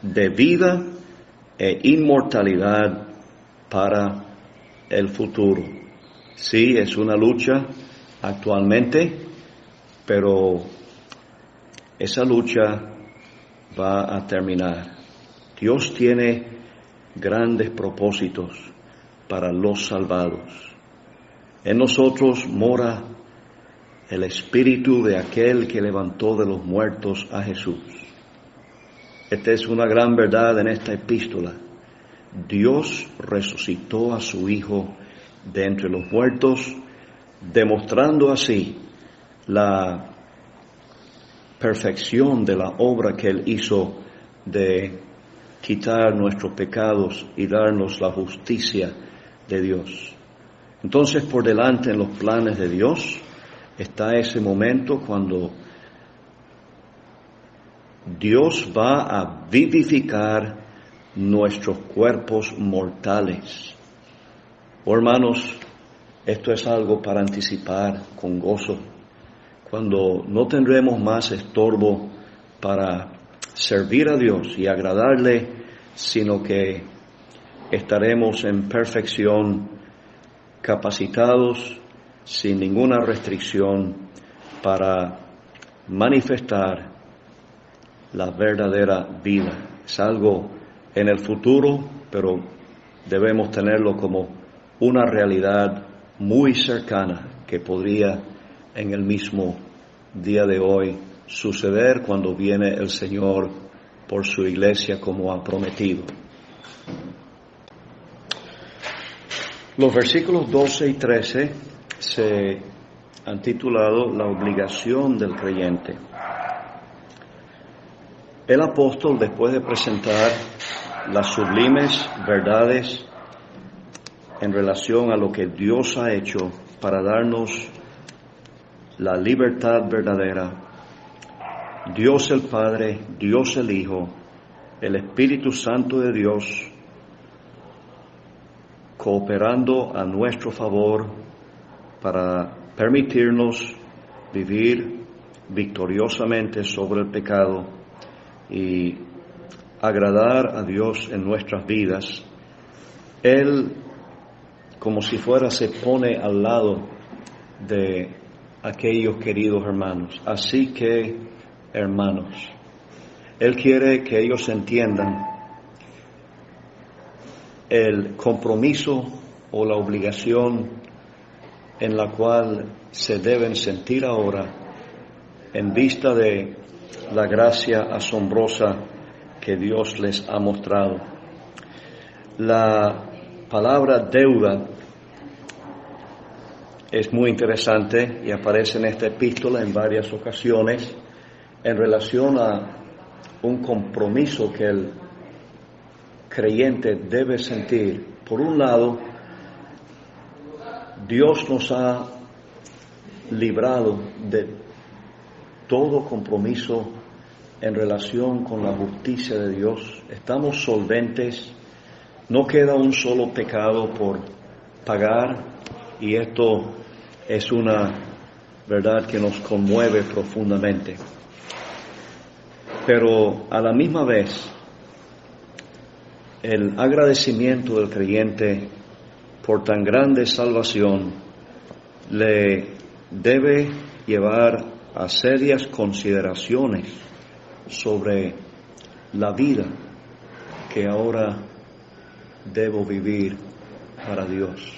de vida e inmortalidad para el futuro. Sí, es una lucha actualmente, pero esa lucha va a terminar. Dios tiene grandes propósitos para los salvados. En nosotros mora el espíritu de aquel que levantó de los muertos a Jesús. Esta es una gran verdad en esta epístola. Dios resucitó a su Hijo de entre los muertos, demostrando así la perfección de la obra que Él hizo de quitar nuestros pecados y darnos la justicia de Dios. Entonces, por delante en los planes de Dios está ese momento cuando Dios va a vivificar nuestros cuerpos mortales. Oh, hermanos, esto es algo para anticipar con gozo. Cuando no tendremos más estorbo para servir a Dios y agradarle, sino que estaremos en perfección, capacitados, sin ninguna restricción, para manifestar la verdadera vida. Es algo en el futuro, pero debemos tenerlo como una realidad muy cercana que podría en el mismo día de hoy suceder cuando viene el Señor por su iglesia como ha prometido. Los versículos 12 y 13 se han titulado La obligación del creyente. El apóstol, después de presentar las sublimes verdades en relación a lo que Dios ha hecho para darnos la libertad verdadera, Dios el Padre, Dios el Hijo, el Espíritu Santo de Dios, cooperando a nuestro favor para permitirnos vivir victoriosamente sobre el pecado y agradar a Dios en nuestras vidas. Él, como si fuera, se pone al lado de aquellos queridos hermanos. Así que, hermanos, Él quiere que ellos entiendan el compromiso o la obligación en la cual se deben sentir ahora en vista de la gracia asombrosa que Dios les ha mostrado. La palabra deuda es muy interesante y aparece en esta epístola en varias ocasiones en relación a un compromiso que el creyente debe sentir. Por un lado, Dios nos ha librado de todo compromiso en relación con la justicia de Dios. Estamos solventes, no queda un solo pecado por pagar, y esto es una verdad que nos conmueve profundamente. Pero a la misma vez, el agradecimiento del creyente por tan grande salvación le debe llevar a serias consideraciones sobre la vida que ahora debo vivir para Dios.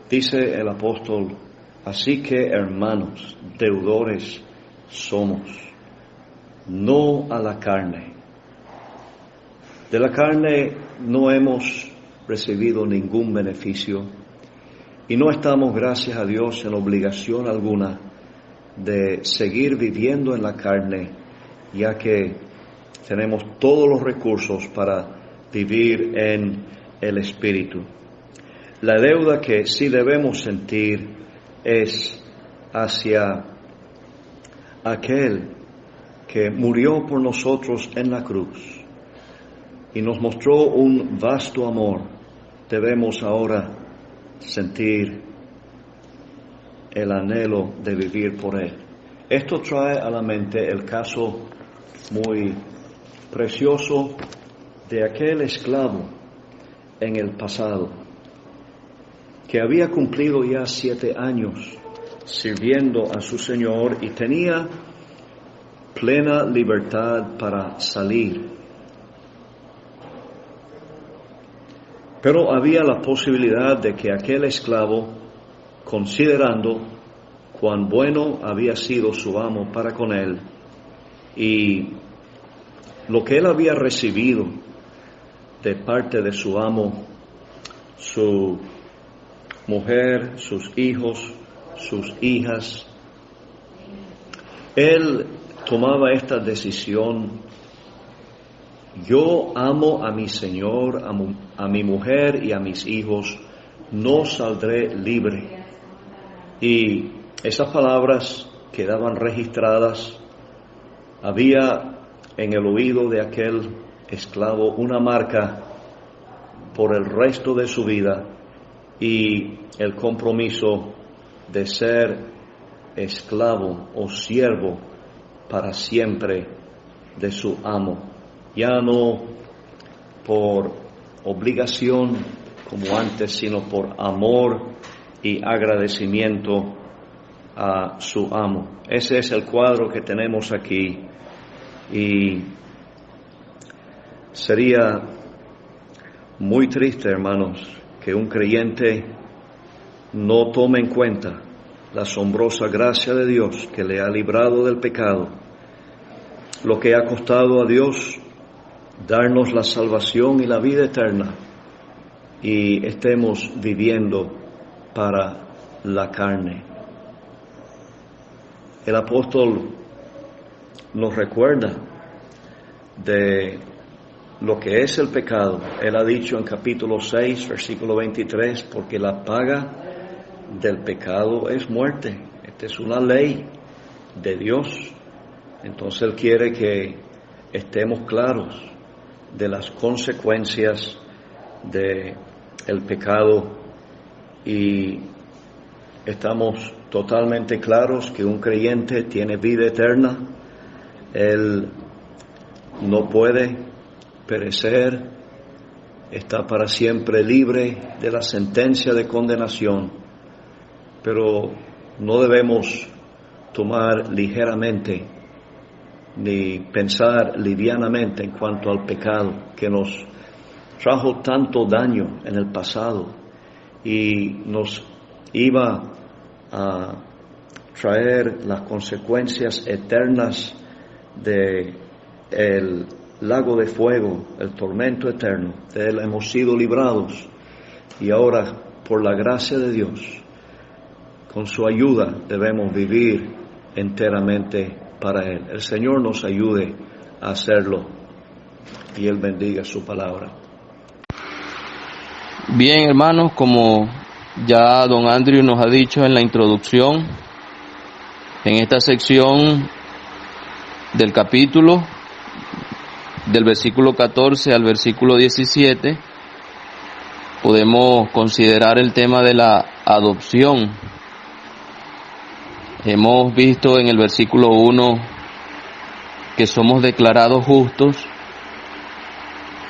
Dice el apóstol: así que, hermanos, deudores somos, no a la carne. De la carne no hemos recibido ningún beneficio y no estamos, gracias a Dios, en obligación alguna de seguir viviendo en la carne, ya que tenemos todos los recursos para vivir en el Espíritu. La deuda que sí debemos sentir es hacia aquel que murió por nosotros en la cruz y nos mostró un vasto amor. Debemos ahora sentir el anhelo de vivir por Él. Esto trae a la mente el caso muy precioso de aquel esclavo en el pasado, que había cumplido ya 7 años sirviendo a su Señor y tenía plena libertad para salir. Pero había la posibilidad de que aquel esclavo, considerando cuán bueno había sido su amo para con él y lo que él había recibido de parte de su amo, su mujer, sus hijos, sus hijas, él tomaba esta decisión: yo amo a mi Señor, a mi mujer y a mis hijos, no saldré libre. Y esas palabras quedaban registradas. Había en el oído de aquel esclavo una marca por el resto de su vida y el compromiso de ser esclavo o siervo para siempre de su amo. Ya no por obligación como antes, sino por amor y agradecimiento a su amo. Ese es el cuadro que tenemos aquí, y sería muy triste, hermanos, que un creyente no tome en cuenta la asombrosa gracia de Dios que le ha librado del pecado, lo que ha costado a Dios darnos la salvación y la vida eterna, y estemos viviendo para la carne. El apóstol nos recuerda de lo que es el pecado. Él ha dicho en capítulo 6, versículo 23, porque la paga del pecado es muerte. Esta es una ley de Dios. Entonces Él quiere que estemos claros de las consecuencias de el pecado, y estamos totalmente claros que un creyente tiene vida eterna. Él no puede perecer, está para siempre libre de la sentencia de condenación, pero no debemos tomar ligeramente ni pensar livianamente en cuanto al pecado que nos trajo tanto daño en el pasado y nos iba a traer las consecuencias eternas de el lago de fuego, el tormento eterno. De él hemos sido librados, y ahora, por la gracia de Dios, con su ayuda, debemos vivir enteramente para Él. El Señor nos ayude a hacerlo, y Él bendiga su palabra. Bien, hermanos, como ya don Andrew nos ha dicho en la introducción, en esta sección del capítulo, del versículo 14 al versículo 17, podemos considerar el tema de la adopción. Hemos visto en el versículo 1 que somos declarados justos,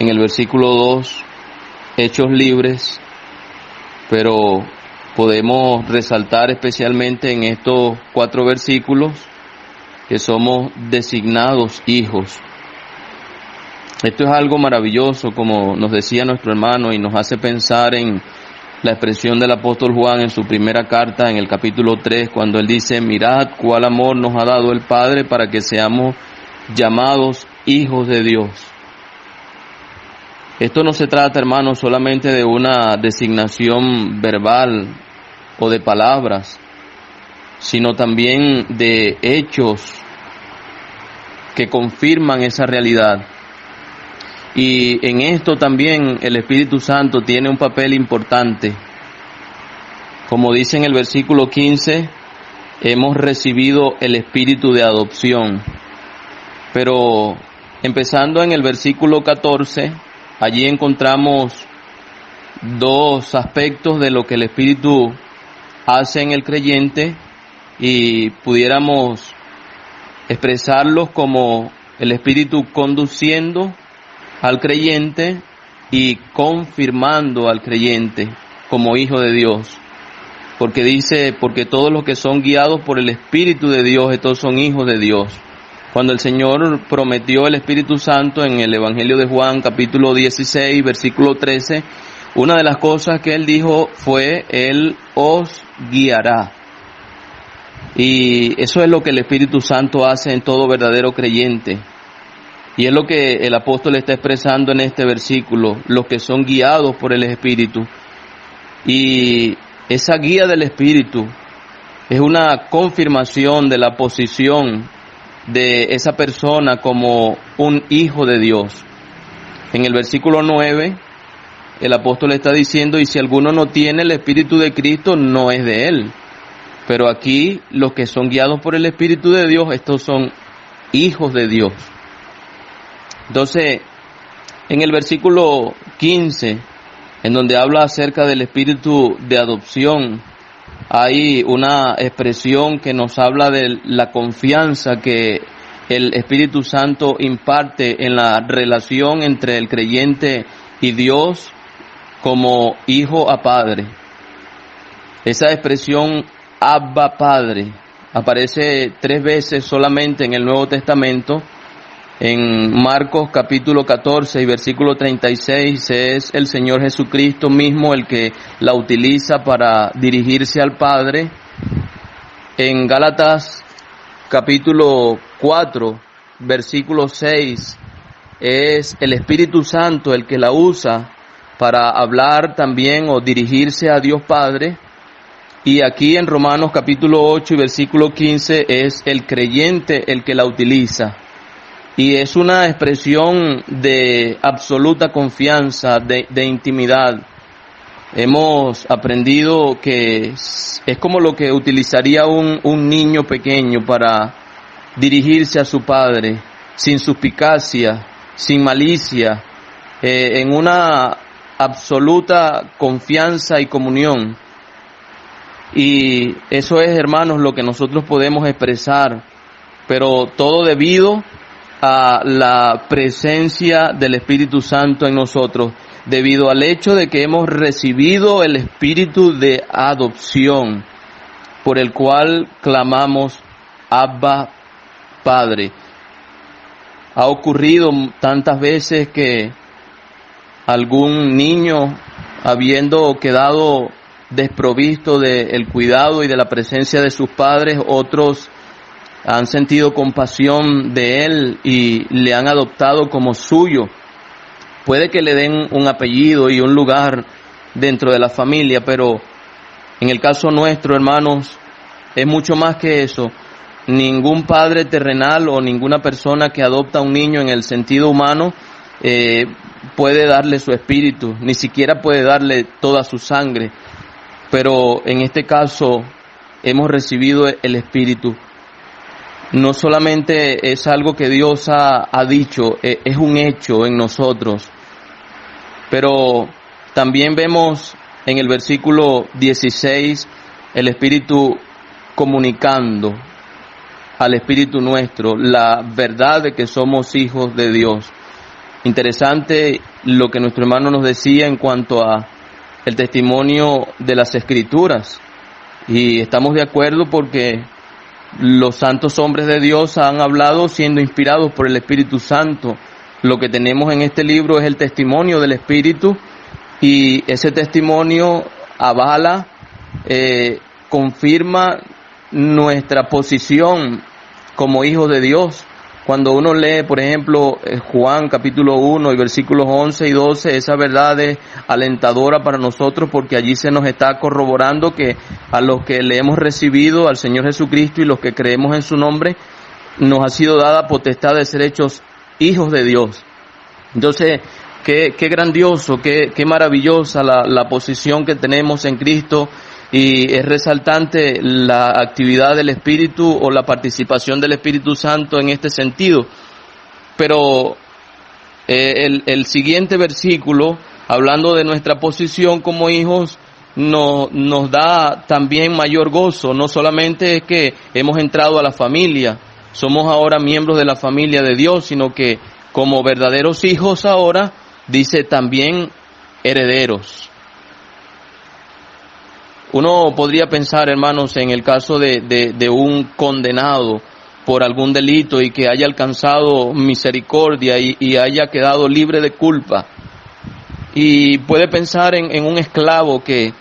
en el versículo 2 hechos libres, pero podemos resaltar especialmente en estos 4 versículos que somos designados hijos. Esto es algo maravilloso, como nos decía nuestro hermano, y nos hace pensar en la expresión del apóstol Juan en su primera carta, en el capítulo 3, cuando él dice: mirad cuál amor nos ha dado el Padre para que seamos llamados hijos de Dios. Esto no se trata, hermanos, solamente de una designación verbal o de palabras, sino también de hechos que confirman esa realidad. Y en esto también el Espíritu Santo tiene un papel importante. Como dice en el versículo 15, hemos recibido el espíritu de adopción. Pero empezando en el versículo 14, allí encontramos 2 aspectos de lo que el Espíritu hace en el creyente, y pudiéramos expresarlos como el Espíritu conduciendo al creyente y confirmando al creyente como hijo de Dios. Porque dice: porque todos los que son guiados por el Espíritu de Dios, estos son hijos de Dios. Cuando el Señor prometió el Espíritu Santo en el Evangelio de Juan, capítulo 16, versículo 13, una de las cosas que Él dijo fue: Él os guiará. Y eso es lo que el Espíritu Santo hace en todo verdadero creyente. Y es lo que el apóstol está expresando en este versículo: los que son guiados por el Espíritu. Y esa guía del Espíritu es una confirmación de la posición de esa persona como un hijo de Dios. En el versículo 9, el apóstol está diciendo: y si alguno no tiene el Espíritu de Cristo, no es de él. Pero aquí, los que son guiados por el Espíritu de Dios, estos son hijos de Dios. Entonces, en el versículo 15, en donde habla acerca del espíritu de adopción, hay una expresión que nos habla de la confianza que el Espíritu Santo imparte en la relación entre el creyente y Dios como hijo a padre. Esa expresión Abba Padre aparece 3 veces solamente en el Nuevo Testamento. En Marcos capítulo 14 y versículo 36 es el Señor Jesucristo mismo el que la utiliza para dirigirse al Padre. En Gálatas capítulo 4 versículo 6 es el Espíritu Santo el que la usa para hablar también o dirigirse a Dios Padre. Y aquí en Romanos capítulo 8 y versículo 15 es el creyente el que la utiliza. Y es una expresión de absoluta confianza, de intimidad. Hemos aprendido que es como lo que utilizaría un niño pequeño para dirigirse a su padre, sin suspicacia, sin malicia, en una absoluta confianza y comunión. Y eso es, hermanos, lo que nosotros podemos expresar, pero todo debido a la presencia del Espíritu Santo en nosotros, debido al hecho de que hemos recibido el espíritu de adopción, por el cual clamamos Abba Padre. Ha ocurrido tantas veces que algún niño, habiendo quedado desprovisto del cuidado y de la presencia de sus padres, otros han sentido compasión de él y le han adoptado como suyo. Puede que le den un apellido y un lugar dentro de la familia, pero en el caso nuestro, hermanos, es mucho más que eso. Ningún padre terrenal o ninguna persona que adopta a un niño en el sentido humano puede darle su espíritu, ni siquiera puede darle toda su sangre. Pero en este caso hemos recibido el espíritu. no solamente es algo que Dios ha dicho, es un hecho en nosotros, pero también vemos en el versículo 16 el Espíritu comunicando al Espíritu nuestro la verdad de que somos hijos de Dios. Interesante lo que nuestro hermano nos decía en cuanto a el testimonio de las Escrituras, y estamos de acuerdo porque los santos hombres de Dios han hablado siendo inspirados por el Espíritu Santo. Lo que tenemos en este libro es el testimonio del Espíritu, y ese testimonio avala, confirma nuestra posición como hijos de Dios. Cuando uno lee, por ejemplo, Juan capítulo 1 y versículos 11 y 12, esa verdad es alentadora para nosotros, porque allí se nos está corroborando que a los que le hemos recibido al Señor Jesucristo y los que creemos en su nombre, nos ha sido dada potestad de ser hechos hijos de Dios. Entonces, qué grandioso, qué maravillosa la posición que tenemos en Cristo, y es resaltante la actividad del Espíritu o la participación del Espíritu Santo en este sentido. Pero el siguiente versículo, hablando de nuestra posición como hijos, nos da también mayor gozo. No solamente es que hemos entrado a la familia, somos ahora miembros de la familia de Dios, sino que como verdaderos hijos ahora, dice también herederos. Uno podría pensar, hermanos, en el caso de un condenado por algún delito y que haya alcanzado misericordia y haya quedado libre de culpa. Y puede pensar en un esclavo que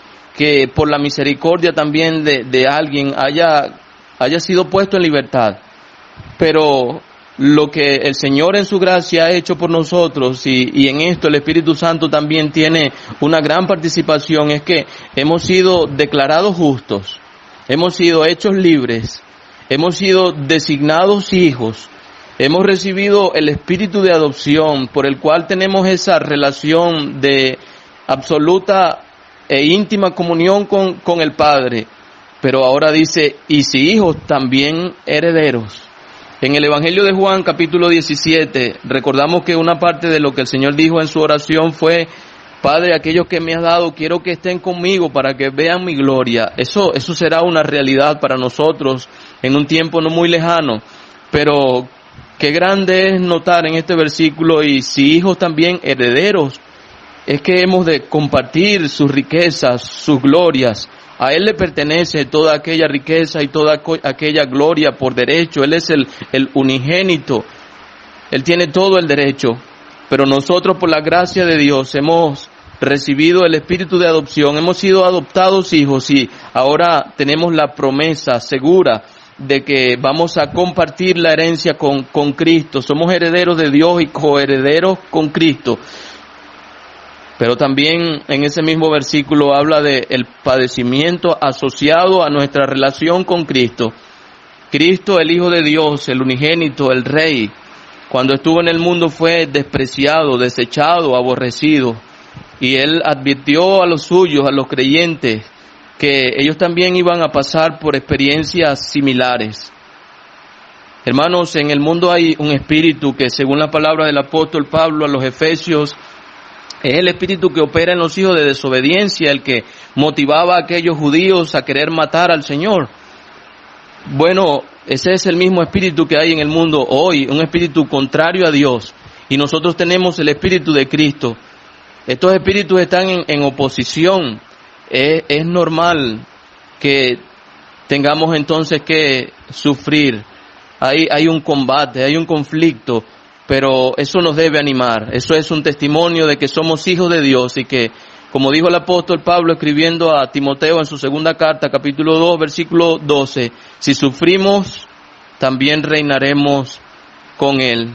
por la misericordia también de alguien haya sido puesto en libertad. Pero lo que el Señor en su gracia ha hecho por nosotros, y en esto el Espíritu Santo también tiene una gran participación, es que hemos sido declarados justos, hemos sido hechos libres, hemos sido designados hijos, hemos recibido el espíritu de adopción, por el cual tenemos esa relación de absoluta e íntima comunión con el Padre. Pero ahora dice, y si hijos, también herederos. En el Evangelio de Juan, capítulo 17, recordamos que una parte de lo que el Señor dijo en su oración fue: Padre, aquellos que me has dado, quiero que estén conmigo para que vean mi gloria. Eso será una realidad para nosotros en un tiempo no muy lejano. Pero qué grande es notar en este versículo, y si hijos también herederos, es que hemos de compartir sus riquezas, sus glorias. A Él le pertenece toda aquella riqueza y toda aquella gloria por derecho. Él es el unigénito. Él tiene todo el derecho. Pero nosotros, por la gracia de Dios, hemos recibido el espíritu de adopción. Hemos sido adoptados hijos, y ahora tenemos la promesa segura de que vamos a compartir la herencia con Cristo. Somos herederos de Dios y coherederos con Cristo. Pero también en ese mismo versículo habla de el padecimiento asociado a nuestra relación con Cristo. Cristo, el Hijo de Dios, el unigénito, el Rey, cuando estuvo en el mundo fue despreciado, desechado, aborrecido. Y Él advirtió a los suyos, a los creyentes, que ellos también iban a pasar por experiencias similares. Hermanos, en el mundo hay un espíritu que, según la palabra del apóstol Pablo a los Efesios, es el espíritu que opera en los hijos de desobediencia, el que motivaba a aquellos judíos a querer matar al Señor. Bueno, ese es el mismo espíritu que hay en el mundo hoy, un espíritu contrario a Dios. Y nosotros tenemos el espíritu de Cristo. Estos espíritus están en oposición. Es normal que tengamos entonces que sufrir. Hay un combate, hay un conflicto. Pero eso nos debe animar. Eso es un testimonio de que somos hijos de Dios, y que, como dijo el apóstol Pablo escribiendo a Timoteo en su segunda carta, capítulo 2, versículo 12, si sufrimos, también reinaremos con Él.